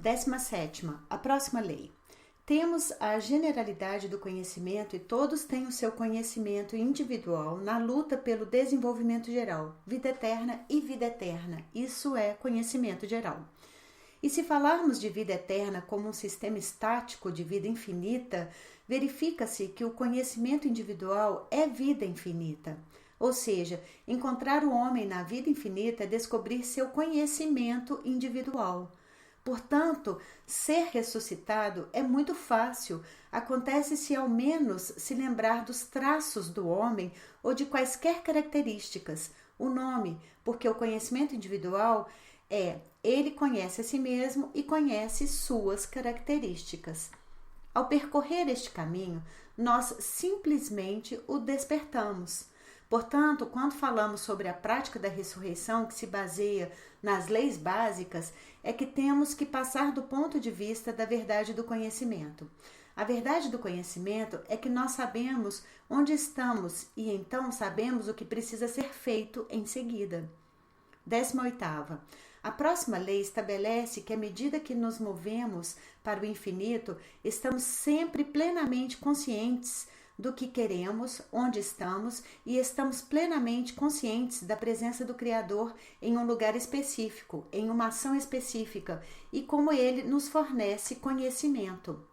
17ª, a próxima lei. Temos a generalidade do conhecimento e todos têm o seu conhecimento individual na luta pelo desenvolvimento geral, vida eterna e vida eterna. Isso é conhecimento geral. E se falarmos de vida eterna como um sistema estático de vida infinita, verifica-se que o conhecimento individual é vida infinita. Ou seja, encontrar o homem na vida infinita é descobrir seu conhecimento individual. Portanto, ser ressuscitado é muito fácil. Acontece se ao menos se lembrar dos traços do homem ou de quaisquer características. O nome, porque o conhecimento individual ele conhece a si mesmo e conhece suas características. Ao percorrer este caminho, nós simplesmente o despertamos. Portanto, quando falamos sobre a prática da ressurreição que se baseia nas leis básicas, é que temos que passar do ponto de vista da verdade do conhecimento. A verdade do conhecimento é que nós sabemos onde estamos e então sabemos o que precisa ser feito em seguida. 18ª. A próxima lei estabelece que à medida que nos movemos para o infinito, estamos sempre plenamente conscientes do que queremos, onde estamos e estamos plenamente conscientes da presença do Criador em um lugar específico, em uma ação específica e como ele nos fornece conhecimento.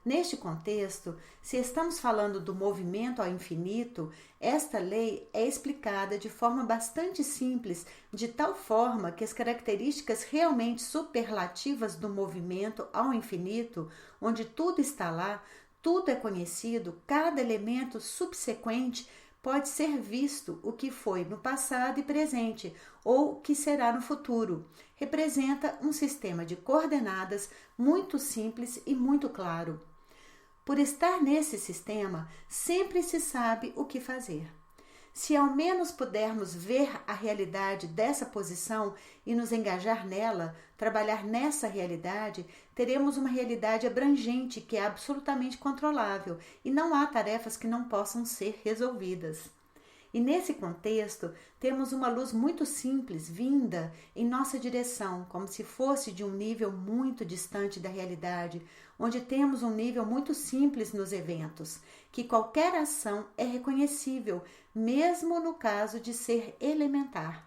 Neste contexto, se estamos falando do movimento ao infinito, esta lei é explicada de forma bastante simples, de tal forma que as características realmente superlativas do movimento ao infinito, onde tudo está lá, tudo é conhecido, cada elemento subsequente pode ser visto o que foi no passado e presente, ou o que será no futuro. Representa um sistema de coordenadas muito simples e muito claro. Por estar nesse sistema, sempre se sabe o que fazer. Se ao menos pudermos ver a realidade dessa posição e nos engajar nela, trabalhar nessa realidade, teremos uma realidade abrangente que é absolutamente controlável e não há tarefas que não possam ser resolvidas. E nesse contexto, temos uma luz muito simples vinda em nossa direção, como se fosse de um nível muito distante da realidade, onde temos um nível muito simples nos eventos, que qualquer ação é reconhecível, mesmo no caso de ser elementar.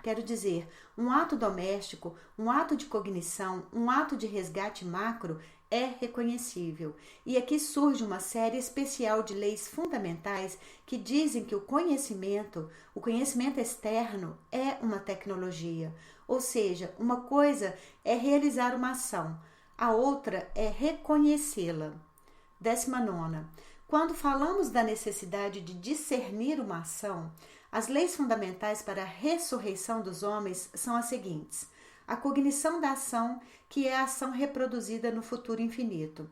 Quero dizer, um ato doméstico, um ato de cognição, um ato de resgate macro é reconhecível. E aqui surge uma série especial de leis fundamentais que dizem que o conhecimento externo é uma tecnologia. Ou seja, uma coisa é realizar uma ação, a outra é reconhecê-la. 19ª. Quando falamos da necessidade de discernir uma ação, as leis fundamentais para a ressurreição dos homens são as seguintes: a cognição da ação, que é a ação reproduzida no futuro infinito.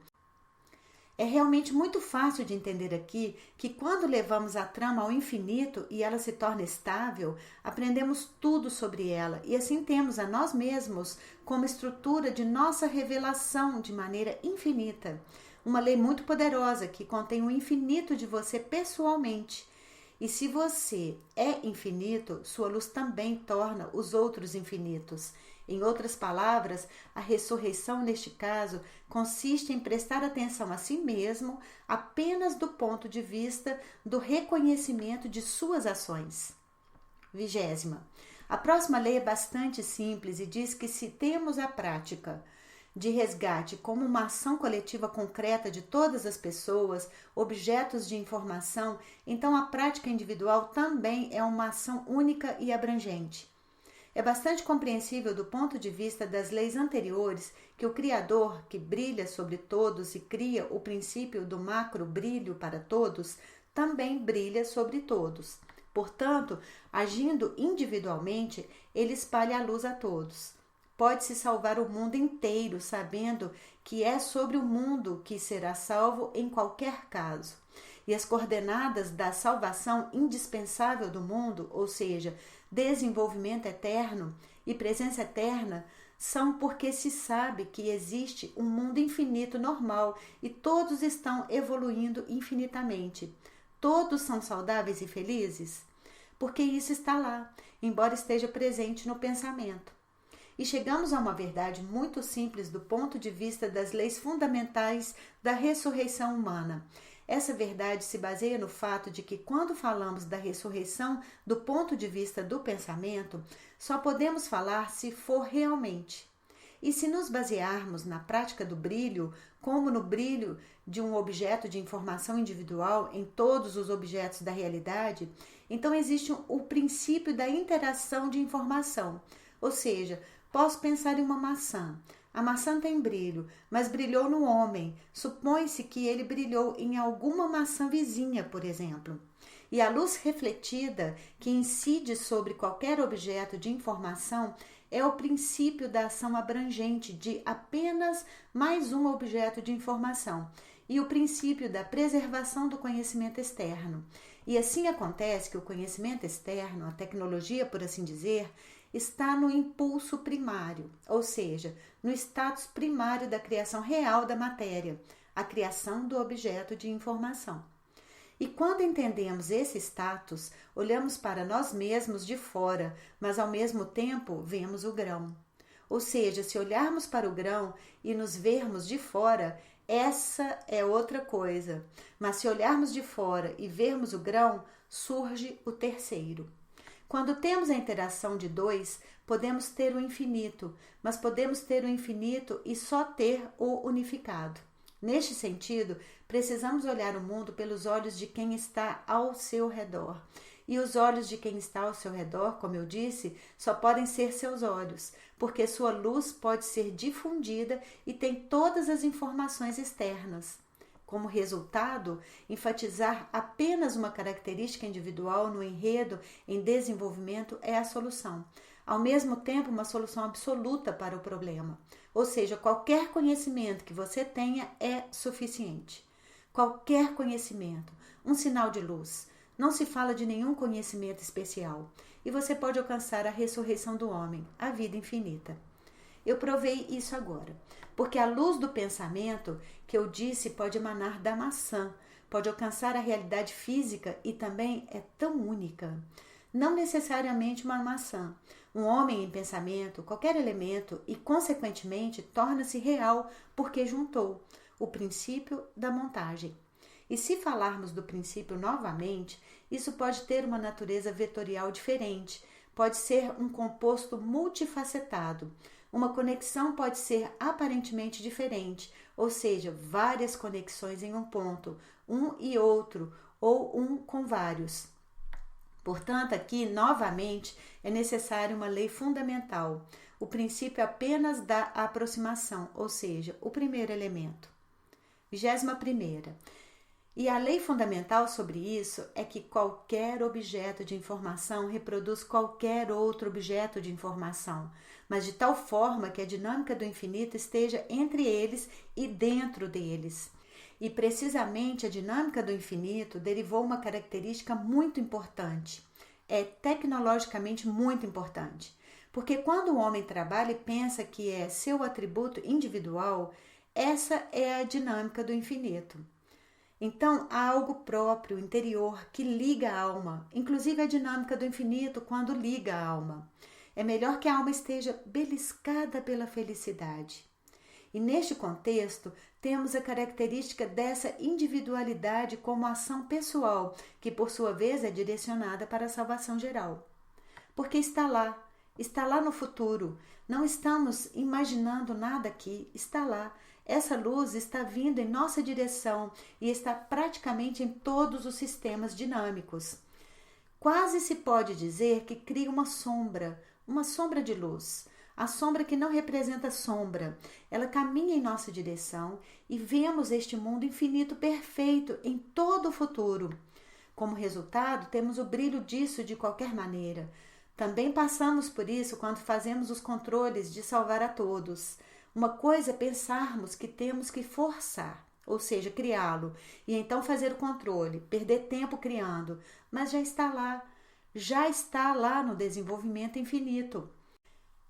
É realmente muito fácil de entender aqui que quando levamos a trama ao infinito e ela se torna estável, aprendemos tudo sobre ela e assim temos a nós mesmos como estrutura de nossa revelação de maneira infinita. Uma lei muito poderosa que contém o infinito de você pessoalmente. E se você é infinito, sua luz também torna os outros infinitos. Em outras palavras, a ressurreição neste caso consiste em prestar atenção a si mesmo apenas do ponto de vista do reconhecimento de suas ações. 20ª. A próxima lei é bastante simples e diz que se temos a prática de resgate como uma ação coletiva concreta de todas as pessoas, objetos de informação, então a prática individual também é uma ação única e abrangente. É bastante compreensível do ponto de vista das leis anteriores que o Criador, que brilha sobre todos e cria o princípio do macro brilho para todos, também brilha sobre todos. Portanto, agindo individualmente, ele espalha a luz a todos. Pode-se salvar o mundo inteiro, sabendo que é sobre o mundo que será salvo em qualquer caso. E as coordenadas da salvação indispensável do mundo, ou seja, desenvolvimento eterno e presença eterna, são porque se sabe que existe um mundo infinito normal e todos estão evoluindo infinitamente. Todos são saudáveis e felizes? Porque isso está lá, embora esteja presente no pensamento. E chegamos a uma verdade muito simples do ponto de vista das leis fundamentais da ressurreição humana. Essa verdade se baseia no fato de que, quando falamos da ressurreição do ponto de vista do pensamento, só podemos falar se for realmente. E se nos basearmos na prática do brilho, como no brilho de um objeto de informação individual em todos os objetos da realidade, então existe o princípio da interação de informação. Ou seja, posso pensar em uma maçã. A maçã tem brilho, mas brilhou no homem. Supõe-se que ele brilhou em alguma maçã vizinha, por exemplo. E a luz refletida, que incide sobre qualquer objeto de informação, é o princípio da ação abrangente de apenas mais um objeto de informação e o princípio da preservação do conhecimento externo. E assim acontece que o conhecimento externo, a tecnologia, por assim dizer, está no impulso primário, ou seja, no status primário da criação real da matéria, a criação do objeto de informação. E quando entendemos esse status, olhamos para nós mesmos de fora, mas ao mesmo tempo vemos o grão. Ou seja, se olharmos para o grão e nos vermos de fora, essa é outra coisa. Mas se olharmos de fora e vermos o grão, surge o terceiro. Quando temos a interação de dois, podemos ter o infinito, mas podemos ter o infinito e só ter o unificado. Neste sentido, precisamos olhar o mundo pelos olhos de quem está ao seu redor. E os olhos de quem está ao seu redor, como eu disse, só podem ser seus olhos, porque sua luz pode ser difundida e tem todas as informações externas. Como resultado, enfatizar apenas uma característica individual no enredo em desenvolvimento é a solução. Ao mesmo tempo, uma solução absoluta para o problema. Ou seja, qualquer conhecimento que você tenha é suficiente. Qualquer conhecimento, um sinal de luz. Não se fala de nenhum conhecimento especial. E você pode alcançar a ressurreição do homem, a vida infinita. Eu provei isso agora, porque a luz do pensamento, que eu disse, pode emanar da maçã, pode alcançar a realidade física e também é tão única. Não necessariamente uma maçã. Um homem em pensamento, qualquer elemento, e consequentemente torna-se real porque juntou o princípio da montagem. E se falarmos do princípio novamente, isso pode ter uma natureza vetorial diferente, pode ser um composto multifacetado. Uma conexão pode ser aparentemente diferente, ou seja, várias conexões em um ponto, um e outro, ou um com vários. Portanto, aqui, novamente, é necessária uma lei fundamental, o princípio apenas da aproximação, ou seja, o primeiro elemento. 21ª. E a lei fundamental sobre isso é que qualquer objeto de informação reproduz qualquer outro objeto de informação, mas de tal forma que a dinâmica do infinito esteja entre eles e dentro deles. E precisamente a dinâmica do infinito derivou uma característica muito importante. É tecnologicamente muito importante. Porque quando o homem trabalha e pensa que é seu atributo individual, essa é a dinâmica do infinito. Então, há algo próprio, interior, que liga a alma, inclusive a dinâmica do infinito quando liga a alma. É melhor que a alma esteja beliscada pela felicidade. E neste contexto, temos a característica dessa individualidade como ação pessoal, que por sua vez é direcionada para a salvação geral. Porque está lá no futuro. Não estamos imaginando nada aqui, está lá. Essa luz está vindo em nossa direção e está praticamente em todos os sistemas dinâmicos. Quase se pode dizer que cria uma sombra de luz. A sombra que não representa sombra, ela caminha em nossa direção e vemos este mundo infinito perfeito em todo o futuro. Como resultado, temos o brilho disso de qualquer maneira. Também passamos por isso quando fazemos os controles de salvar a todos. Uma coisa é pensarmos que temos que forçar, ou seja, criá-lo, e então fazer o controle, perder tempo criando, mas já está lá no desenvolvimento infinito.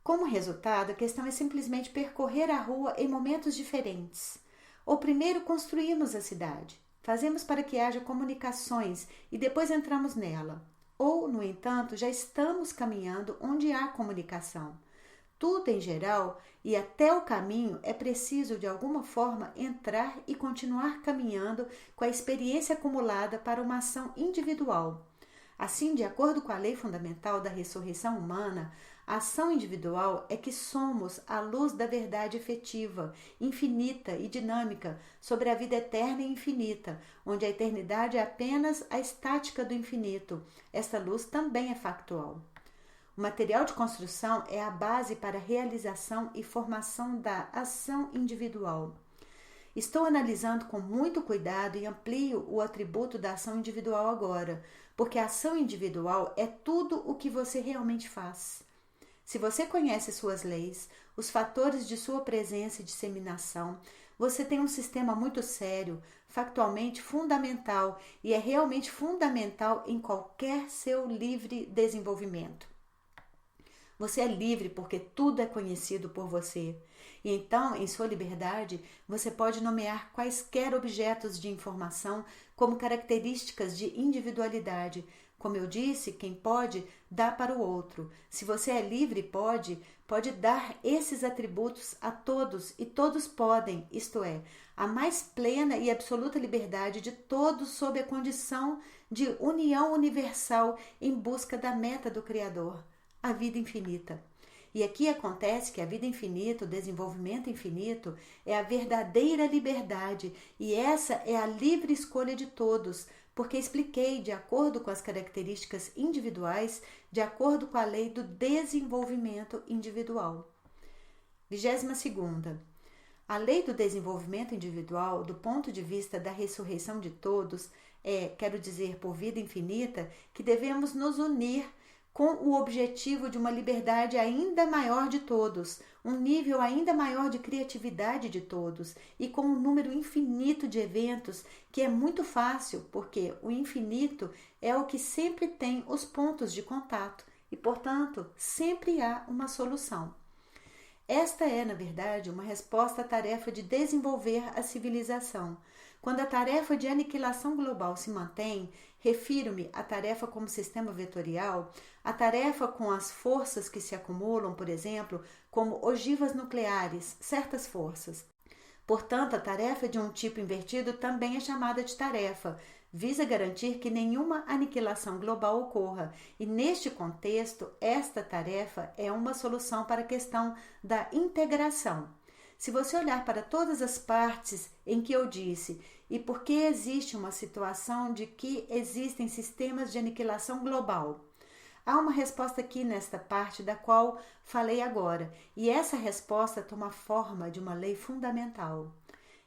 Como resultado, a questão é simplesmente percorrer a rua em momentos diferentes. Ou primeiro construímos a cidade, fazemos para que haja comunicações e depois entramos nela. Ou, no entanto, já estamos caminhando onde há comunicação. tudo em geral e até o caminho é preciso de alguma forma entrar e continuar caminhando com a experiência acumulada para uma ação individual. Assim, de acordo com a lei fundamental da ressurreição humana, a ação individual é que somos a luz da verdade efetiva, infinita e dinâmica sobre a vida eterna e infinita, onde a eternidade é apenas a estática do infinito. Esta luz também é factual. O material de construção é a base para a realização e formação da ação individual. Estou analisando com muito cuidado e amplio o atributo da ação individual agora, porque a ação individual é tudo o que você realmente faz. Se você conhece suas leis, os fatores de sua presença e disseminação, você tem um sistema muito sério, factualmente fundamental e é realmente fundamental em qualquer seu livre desenvolvimento. Você é livre porque tudo é conhecido por você. E então, em sua liberdade, você pode nomear quaisquer objetos de informação como características de individualidade. Como eu disse, quem pode, dá para o outro. Se você é livre e pode dar esses atributos a todos e todos podem, isto é, a mais plena e absoluta liberdade de todos sob a condição de união universal em busca da meta do Criador, a vida infinita. E aqui acontece que a vida infinita, o desenvolvimento infinito, é a verdadeira liberdade e essa é a livre escolha de todos, porque expliquei de acordo com as características individuais, de acordo com a lei do desenvolvimento individual. 22ª. A lei do desenvolvimento individual, do ponto de vista da ressurreição de todos, quero dizer, por vida infinita, que devemos nos unir com o objetivo de uma liberdade ainda maior de todos, um nível ainda maior de criatividade de todos e com um número infinito de eventos que é muito fácil, porque o infinito é o que sempre tem os pontos de contato e, portanto, sempre há uma solução. Esta é, na verdade, uma resposta à tarefa de desenvolver a civilização. Quando a tarefa de aniquilação global se mantém, refiro-me à tarefa como sistema vetorial, a tarefa com as forças que se acumulam, por exemplo, como ogivas nucleares, certas forças. Portanto, a tarefa de um tipo invertido também é chamada de tarefa, visa garantir que nenhuma aniquilação global ocorra, e neste contexto, esta tarefa é uma solução para a questão da integração. Se você olhar para todas as partes em que eu disse e por que existe uma situação de que existem sistemas de aniquilação global, há uma resposta aqui nesta parte da qual falei agora, e essa resposta toma forma de uma lei fundamental.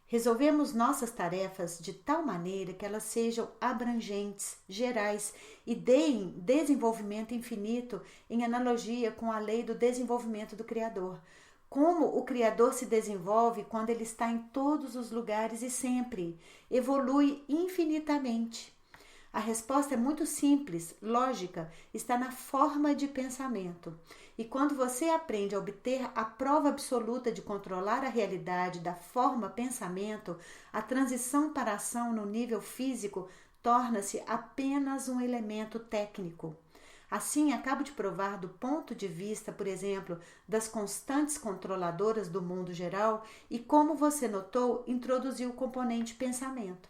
Resolvemos nossas tarefas de tal maneira que elas sejam abrangentes, gerais e deem desenvolvimento infinito em analogia com a lei do desenvolvimento do Criador. Como o Criador se desenvolve quando ele está em todos os lugares e sempre, evolui infinitamente. A resposta é muito simples, lógica, está na forma de pensamento. E quando você aprende a obter a prova absoluta de controlar a realidade da forma pensamento, a transição para a ação no nível físico torna-se apenas um elemento técnico. Assim, acabo de provar do ponto de vista, por exemplo, das constantes controladoras do mundo geral e, como você notou, introduziu o componente pensamento.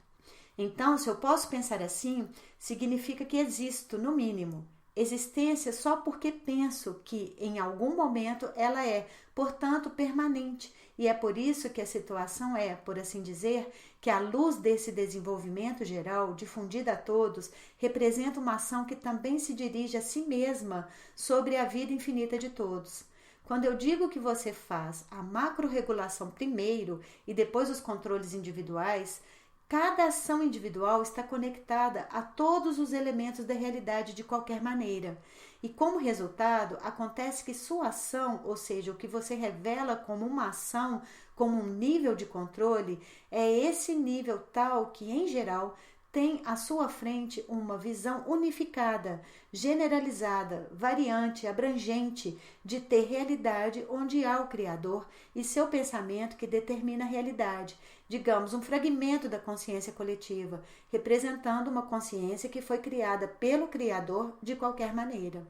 Então, se eu posso pensar assim, significa que existo, no mínimo. Existência só porque penso que, em algum momento, ela é, portanto, permanente. E é por isso que a situação é, por assim dizer, que a luz desse desenvolvimento geral, difundida a todos, representa uma ação que também se dirige a si mesma sobre a vida infinita de todos. Quando eu digo que você faz a macro-regulação primeiro e depois os controles individuais, cada ação individual está conectada a todos os elementos da realidade de qualquer maneira. E como resultado, acontece que sua ação, ou seja, o que você revela como uma ação, como um nível de controle, é esse nível tal que, em geral, tem à sua frente uma visão unificada, generalizada, variante, abrangente de ter realidade onde há o Criador e seu pensamento que determina a realidade, digamos, um fragmento da consciência coletiva, representando uma consciência que foi criada pelo Criador de qualquer maneira.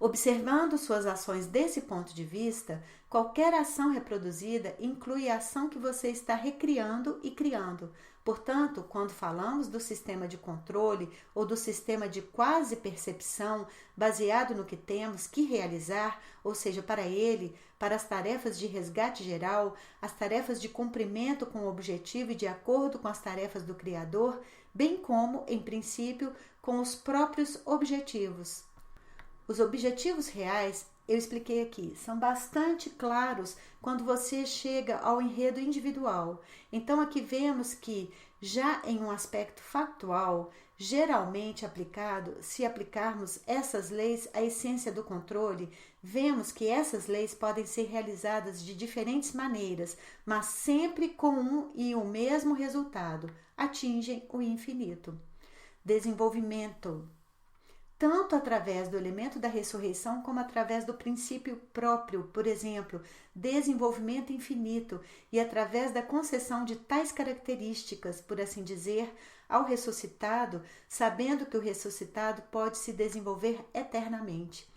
Observando suas ações desse ponto de vista, qualquer ação reproduzida inclui a ação que você está recriando e criando. Portanto, quando falamos do sistema de controle ou do sistema de quase percepção baseado no que temos que realizar, ou seja, para ele, para as tarefas de resgate geral, as tarefas de cumprimento com o objetivo e de acordo com as tarefas do Criador, bem como, em princípio, com os próprios objetivos. Os objetivos reais, eu expliquei aqui, são bastante claros quando você chega ao enredo individual. Então, aqui vemos que, já em um aspecto factual, geralmente aplicado, se aplicarmos essas leis à essência do controle, vemos que essas leis podem ser realizadas de diferentes maneiras, mas sempre com um e o mesmo resultado: atingem o infinito. Desenvolvimento. Tanto através do elemento da ressurreição como através do princípio próprio, por exemplo, desenvolvimento infinito, e através da concessão de tais características, por assim dizer, ao ressuscitado, sabendo que o ressuscitado pode se desenvolver eternamente.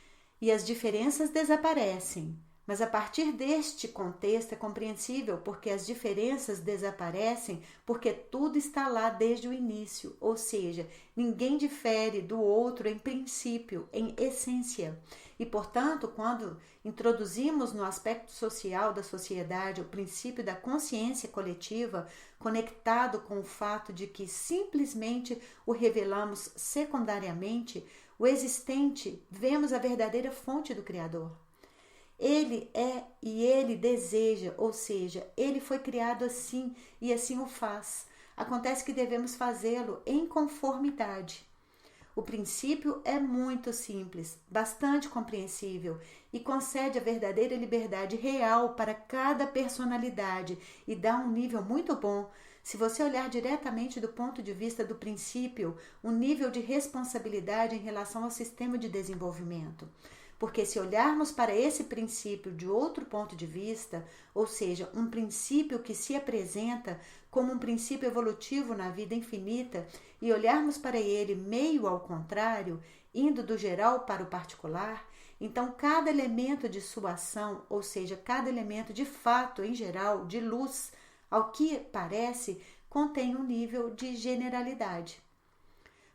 E as diferenças desaparecem. Mas a partir deste contexto é compreensível porque as diferenças desaparecem porque tudo está lá desde o início, ou seja, ninguém difere do outro em princípio, em essência. E, portanto, quando introduzimos no aspecto social da sociedade o princípio da consciência coletiva, conectado com o fato de que simplesmente o revelamos secundariamente, o existente, vemos a verdadeira fonte do Criador. Ele é e ele deseja, ou seja, ele foi criado assim e assim o faz. Acontece que devemos fazê-lo em conformidade. O princípio é muito simples, bastante compreensível e concede a verdadeira liberdade real para cada personalidade e dá um nível muito bom. Se você olhar diretamente do ponto de vista do princípio, um nível de responsabilidade em relação ao sistema de desenvolvimento. Porque se olharmos para esse princípio de outro ponto de vista, ou seja, um princípio que se apresenta como um princípio evolutivo na vida infinita, e olharmos para ele meio ao contrário, indo do geral para o particular, então cada elemento de sua ação, ou seja, cada elemento de fato em geral, de luz, ao que parece, contém um nível de generalidade.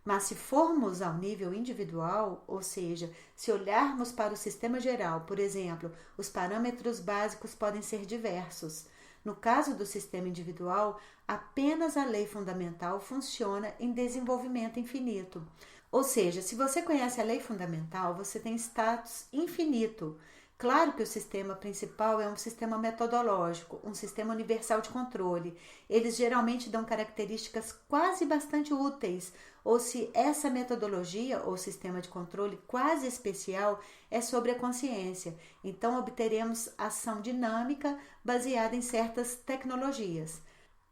Mas se formos ao nível individual, ou seja, se olharmos para o sistema geral, por exemplo, os parâmetros básicos podem ser diversos. No caso do sistema individual, apenas a lei fundamental funciona em desenvolvimento infinito. Ou seja, se você conhece a lei fundamental, você tem status infinito. Claro que o sistema principal é um sistema metodológico, um sistema universal de controle. Eles geralmente dão características quase bastante úteis, ou se essa metodologia ou sistema de controle quase especial é sobre a consciência, então obteremos ação dinâmica baseada em certas tecnologias.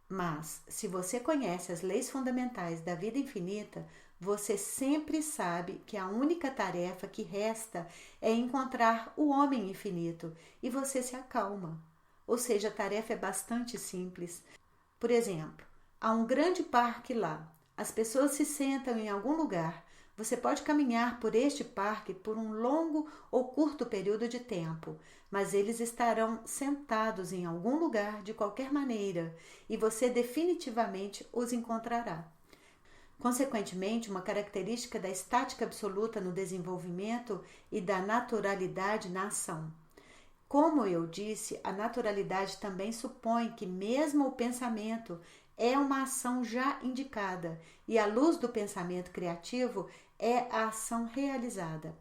Mas, se você conhece as leis fundamentais da vida infinita, você sempre sabe que a única tarefa que resta é encontrar o homem infinito e você se acalma. Ou seja, a tarefa é bastante simples. Por exemplo, há um grande parque lá. As pessoas se sentam em algum lugar. Você pode caminhar por este parque por um longo ou curto período de tempo, mas eles estarão sentados em algum lugar de qualquer maneira e você definitivamente os encontrará. Consequentemente, uma característica da estática absoluta no desenvolvimento e da naturalidade na ação. Como eu disse, a naturalidade também supõe que mesmo o pensamento é uma ação já indicada e a luz do pensamento criativo é a ação realizada.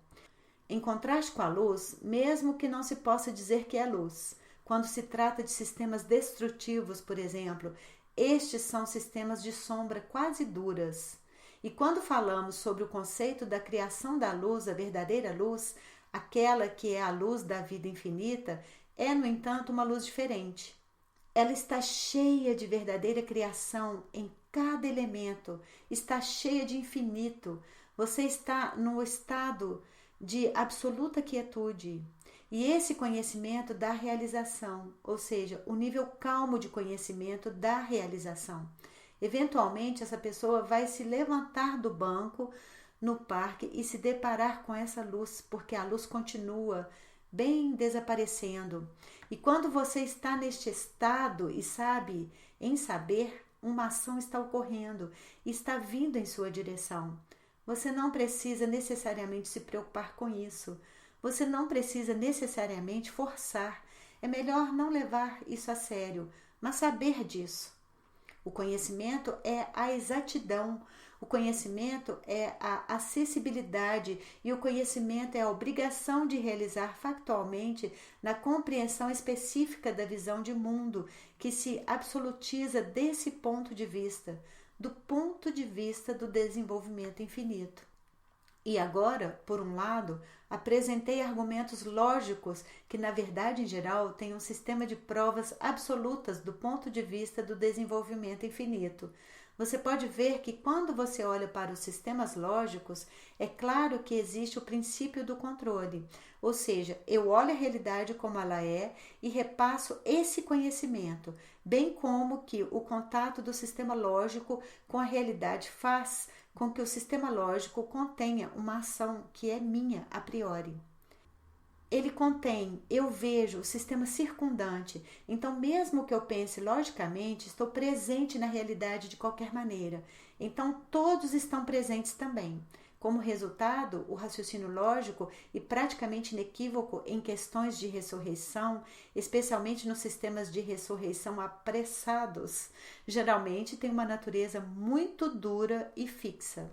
Em contraste com a luz, mesmo que não se possa dizer que é luz, quando se trata de sistemas destrutivos, por exemplo, estes são sistemas de sombra quase duras. E quando falamos sobre o conceito da criação da luz, a verdadeira luz, aquela que é a luz da vida infinita, é, no entanto, uma luz diferente. Ela está cheia de verdadeira criação em cada elemento, está cheia de infinito. Você está no estado de absoluta quietude. E esse conhecimento dá realização, ou seja, o nível calmo de conhecimento dá realização. Eventualmente, essa pessoa vai se levantar do banco no parque e se deparar com essa luz, porque a luz continua bem desaparecendo. E quando você está neste estado e sabe, em saber, uma ação está ocorrendo e está vindo em sua direção. Você não precisa necessariamente se preocupar com isso. Você não precisa necessariamente forçar. É melhor não levar isso a sério, mas saber disso. O conhecimento é a exatidão, o conhecimento é a acessibilidade e o conhecimento é a obrigação de realizar factualmente na compreensão específica da visão de mundo que se absolutiza desse ponto de vista, do ponto de vista do desenvolvimento infinito. E agora, por um lado, apresentei argumentos lógicos que, na verdade, em geral, têm um sistema de provas absolutas do ponto de vista do desenvolvimento infinito. Você pode ver que quando você olha para os sistemas lógicos, é claro que existe o princípio do controle. Ou seja, eu olho a realidade como ela é e repasso esse conhecimento, bem como que o contato do sistema lógico com a realidade faz com que o sistema lógico contenha uma ação que é minha a priori. Ele contém, eu vejo o sistema circundante, então mesmo que eu pense logicamente, estou presente na realidade de qualquer maneira. Então todos estão presentes também. Como resultado, o raciocínio lógico e praticamente inequívoco em questões de ressurreição, especialmente nos sistemas de ressurreição apressados, geralmente tem uma natureza muito dura e fixa.